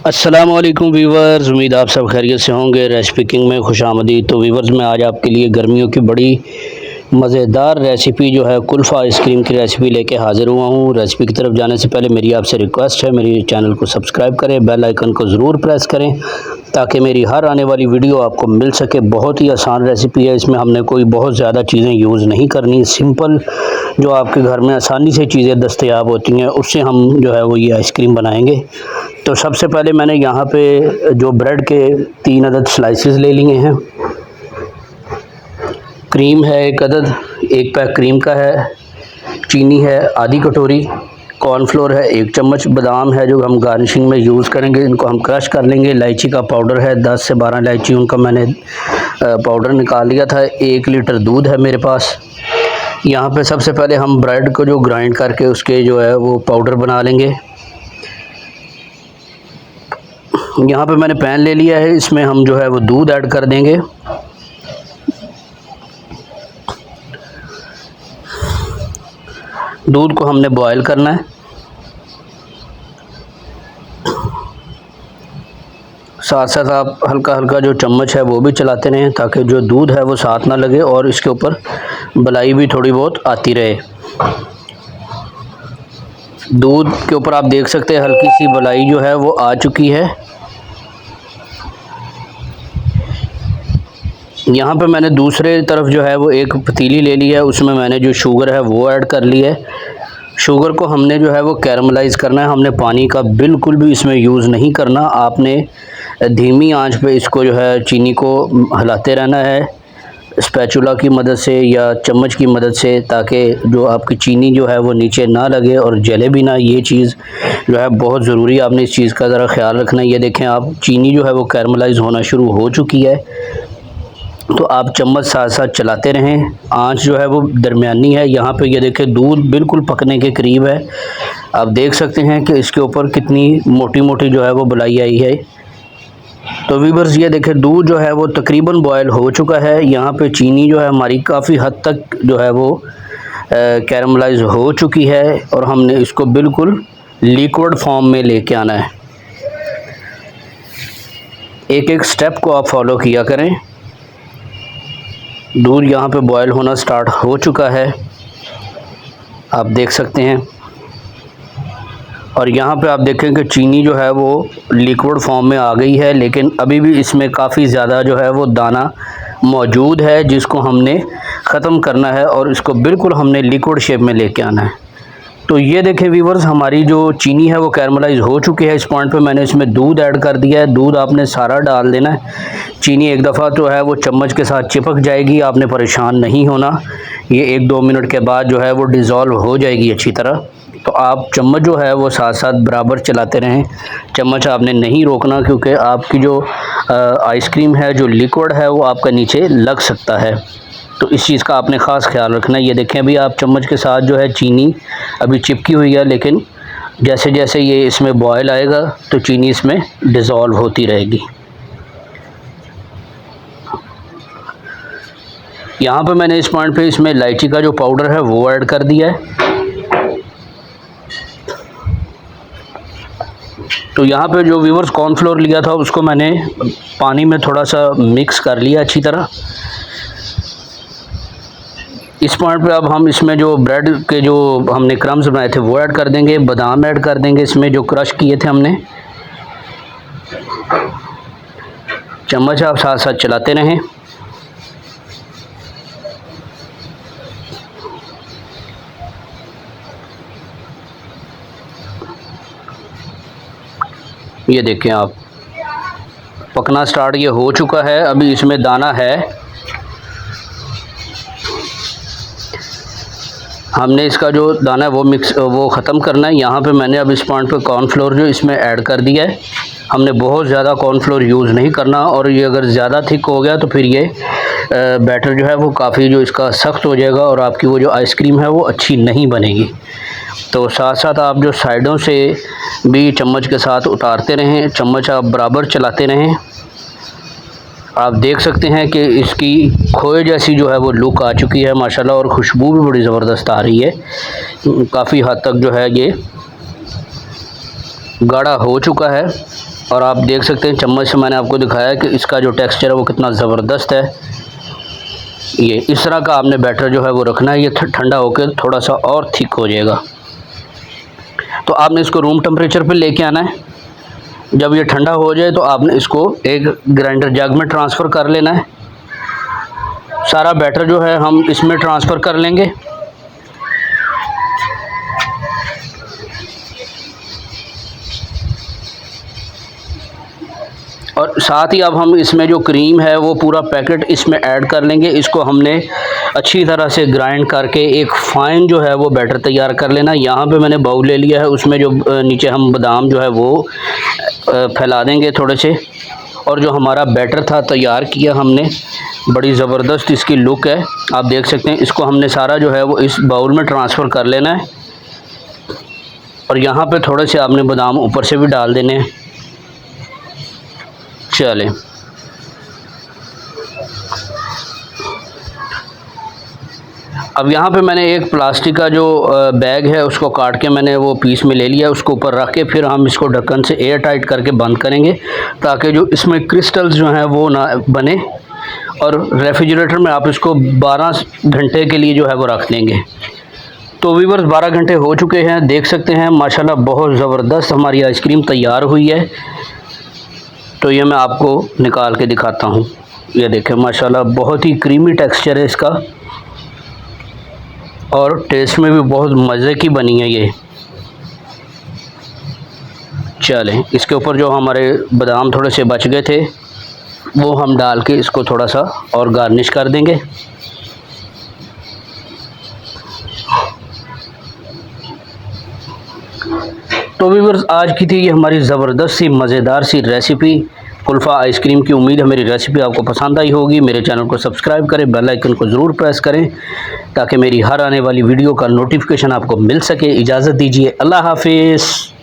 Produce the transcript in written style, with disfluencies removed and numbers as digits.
अस्सलाम वालेकुम वीवर्स, उम्मीद आप सब खैरियत से होंगे। रेसिपी किंग में खुशामदीद। तो वीवर्स, मैं आज आपके लिए गर्मियों की बड़ी मज़ेदार रेसिपी जो है कुल्फ़ा आइसक्रीम की रेसिपी लेके हाज़िर हुआ हूँ। रेसिपी की तरफ जाने से पहले मेरी आपसे रिक्वेस्ट है, मेरी चैनल को सब्सक्राइब करें, बेल आइकन को ज़रूर प्रेस करें ताकि मेरी हर आने वाली वीडियो आपको मिल सके। बहुत ही आसान रेसिपी है, इसमें हमने कोई बहुत ज़्यादा चीज़ें यूज़ नहीं करनी। सिंपल जो आपके घर में आसानी से चीज़ें दस्तयाब होती हैं उससे हम जो है वो ये आइसक्रीम बनाएंगे। तो सबसे पहले मैंने यहाँ पे जो ब्रेड के 3 अदद स्लाइसेस ले लिए हैं। क्रीम है 1 अदद, 1 पैक क्रीम का है। चीनी है आधी कटोरी। कॉर्नफ्लोर है 1 चम्मच। बादाम है जो हम गार्निशिंग में यूज़ करेंगे, इनको हम क्रश कर लेंगे। इलायची का पाउडर है 10 से 12 इलायची, उनका मैंने पाउडर निकाल लिया था। 1 लीटर दूध है मेरे पास। यहाँ पे सबसे पहले हम ब्रेड को जो ग्राइंड करके उसके जो है वो पाउडर बना लेंगे। यहाँ पे मैंने पैन ले लिया है, इसमें हम जो है वो दूध ऐड कर देंगे। दूध को हमने बॉयल करना है। साथ साथ आप हल्का हल्का जो चम्मच है वो भी चलाते रहें ताकि जो दूध है वो साथ ना लगे और इसके ऊपर मलाई भी थोड़ी बहुत आती रहे। दूध के ऊपर आप देख सकते हैं हल्की सी मलाई जो है वो आ चुकी है। यहाँ पे मैंने दूसरे तरफ जो है वो एक पतीली ले ली है, उसमें मैंने जो शुगर है वो ऐड कर ली है। शुगर को हमने जो है वो कैरमलाइज़ करना है, हमने पानी का बिल्कुल भी इसमें यूज़ नहीं करना। आपने धीमी आंच पे इसको जो है चीनी को हिलाते रहना है स्पैचुला की मदद से या चम्मच की मदद से, ताकि जो आपकी चीनी जो है वो नीचे ना लगे और जले भी ना। ये चीज़ जो है बहुत ज़रूरी है, आपने इस चीज़ का ज़रा ख्याल रखना है। ये देखें आप, चीनी जो है वो कैरमलाइज़ होना शुरू हो चुकी है। तो आप चम्मच साथ साथ चलाते रहें। आंच जो है वो दरमियानी है। यहाँ पे ये देखें दूध बिल्कुल पकने के करीब है। आप देख सकते हैं कि इसके ऊपर कितनी मोटी मोटी जो है वो बुलाई आई है। तो वीवर्स, ये देखें दूध जो है वो तकरीबन बॉयल हो चुका है। यहाँ पे चीनी जो है हमारी काफ़ी हद तक जो है वो कैरमलाइज हो चुकी है और हमने इसको बिल्कुल लिक्विड फॉर्म में लेके आना है। एक एक स्टेप को आप फॉलो किया करें। दूध यहाँ पे बॉयल होना स्टार्ट हो चुका है, आप देख सकते हैं। और यहाँ पे आप देखें कि चीनी जो है वो लिक्विड फॉर्म में आ गई है, लेकिन अभी भी इसमें काफ़ी ज़्यादा जो है वो दाना मौजूद है जिसको हमने ख़त्म करना है और इसको बिल्कुल हमने लिक्विड शेप में लेके आना है। तो ये देखें वीवर्स, हमारी जो चीनी है वो कैरमलाइज हो चुकी है। इस पॉइंट पे मैंने इसमें दूध ऐड कर दिया है। दूध आपने सारा डाल देना है। चीनी एक दफ़ा जो है वो चम्मच के साथ चिपक जाएगी, आपने परेशान नहीं होना। ये 1-2 मिनट के बाद जो है वो डिज़ोल्व हो जाएगी अच्छी तरह। तो आप चम्मच जो है वो साथ साथ बराबर चलाते रहें। चम्मच आपने नहीं रोकना क्योंकि आपकी जो आइसक्रीम है, जो लिक्विड है, वो आपका नीचे लग सकता है। तो इस चीज़ का आपने ख़ास ख्याल रखना है। ये देखें अभी आप चम्मच के साथ जो है चीनी अभी चिपकी हुई है, लेकिन जैसे जैसे ये इसमें बॉयल आएगा तो चीनी इसमें डिज़ोल्व होती रहेगी। यहाँ पे मैंने इस पॉइंट पे इसमें इलायची का जो पाउडर है वो ऐड कर दिया है। तो यहाँ पे जो वीवर्स कॉर्नफ्लोर लिया था उसको मैंने पानी में थोड़ा सा मिक्स कर लिया अच्छी तरह। इस पॉइंट पे अब हम इसमें जो ब्रेड के जो हमने क्रम्स बनाए थे वो ऐड कर देंगे। बादाम ऐड कर देंगे इसमें जो क्रश किए थे हमने। चम्मच आप साथ साथ चलाते रहें। ये देखें आप, पकना स्टार्ट ये हो चुका है। अभी इसमें दाना है, हमने इसका जो दाना है वो ख़त्म करना है। यहाँ पे मैंने अब इस पॉइंट पे कॉर्नफ्लोर जो इसमें ऐड कर दिया है। हमने बहुत ज़्यादा कॉर्नफ्लोर यूज़ नहीं करना, और ये अगर ज़्यादा थिक हो गया तो फिर ये बैटर जो है वो काफ़ी जो इसका सख्त हो जाएगा और आपकी वो जो आइसक्रीम है वो अच्छी नहीं बनेगी। तो साथ साथ आप जो साइडों से भी चम्मच के साथ उतारते रहें, चम्मच आप बराबर चलाते रहें। आप देख सकते हैं कि इसकी खोए जैसी जो है वो लुक आ चुकी है माशाल्लाह, और खुशबू भी बड़ी ज़बरदस्त आ रही है। काफ़ी हद तक जो है ये गाढ़ा हो चुका है। और आप देख सकते हैं चम्मच से मैंने आपको दिखाया कि इसका जो टेक्सचर है वो कितना ज़बरदस्त है। ये इस तरह का आपने बैटर जो है वो रखना है। ये ठंडा होकर थोड़ा सा और थिक हो जाएगा। तो आपने इसको रूम टेम्परेचर पे लेके आना है। जब ये ठंडा हो जाए तो आपने इसको एक ग्राइंडर जग में ट्रांसफ़र कर लेना है। सारा बैटर जो है हम इसमें ट्रांसफ़र कर लेंगे। और साथ ही अब हम इसमें जो क्रीम है वो पूरा पैकेट इसमें ऐड कर लेंगे। इसको हमने अच्छी तरह से ग्राइंड करके एक फ़ाइन जो है वो बैटर तैयार कर लेना। यहाँ पे मैंने बाउल ले लिया है, उसमें जो नीचे हम बादाम जो है वो फैला देंगे थोड़े से। और जो हमारा बैटर था तैयार किया हमने, बड़ी ज़बरदस्त इसकी लुक है, आप देख सकते हैं। इसको हमने सारा जो है वो इस बाउल में ट्रांसफ़र कर लेना है। और यहाँ पे थोड़े से आपने बादाम ऊपर से भी डाल देने हैं। चलें, अब यहाँ पे मैंने एक प्लास्टिक का जो बैग है उसको काट के मैंने वो पीस में ले लिया। उसको ऊपर रख के फिर हम इसको ढक्कन से एयर टाइट करके बंद करेंगे ताकि जो इसमें क्रिस्टल्स जो हैं वो ना बने। और रेफ्रिजरेटर में आप इसको 12 घंटे के लिए जो है वो रख देंगे। तो व्यूअर्स 12 घंटे हो चुके हैं, देख सकते हैं माशाल्लाह बहुत ज़बरदस्त हमारी आइसक्रीम तैयार हुई है। तो ये मैं आपको निकाल के दिखाता हूँ। ये देखें माशाल्लाह बहुत ही क्रीमी टेक्सचर है इसका और टेस्ट में भी बहुत मज़े की बनी है ये। चलें, इसके ऊपर जो हमारे बादाम थोड़े से बच गए थे वो हम डाल के इसको थोड़ा सा और गार्निश कर देंगे। तो व्यूअर्स आज की थी ये हमारी ज़बरदस्त सी मज़ेदार सी रेसिपी कुल्फ़ा आइसक्रीम की। उम्मीद है मेरी रेसिपी आपको पसंद आई होगी। मेरे चैनल को सब्सक्राइब करें, बेल आइकन को ज़रूर प्रेस करें ताकि मेरी हर आने वाली वीडियो का नोटिफिकेशन आपको मिल सके। इजाज़त दीजिए, अल्लाह हाफिज़।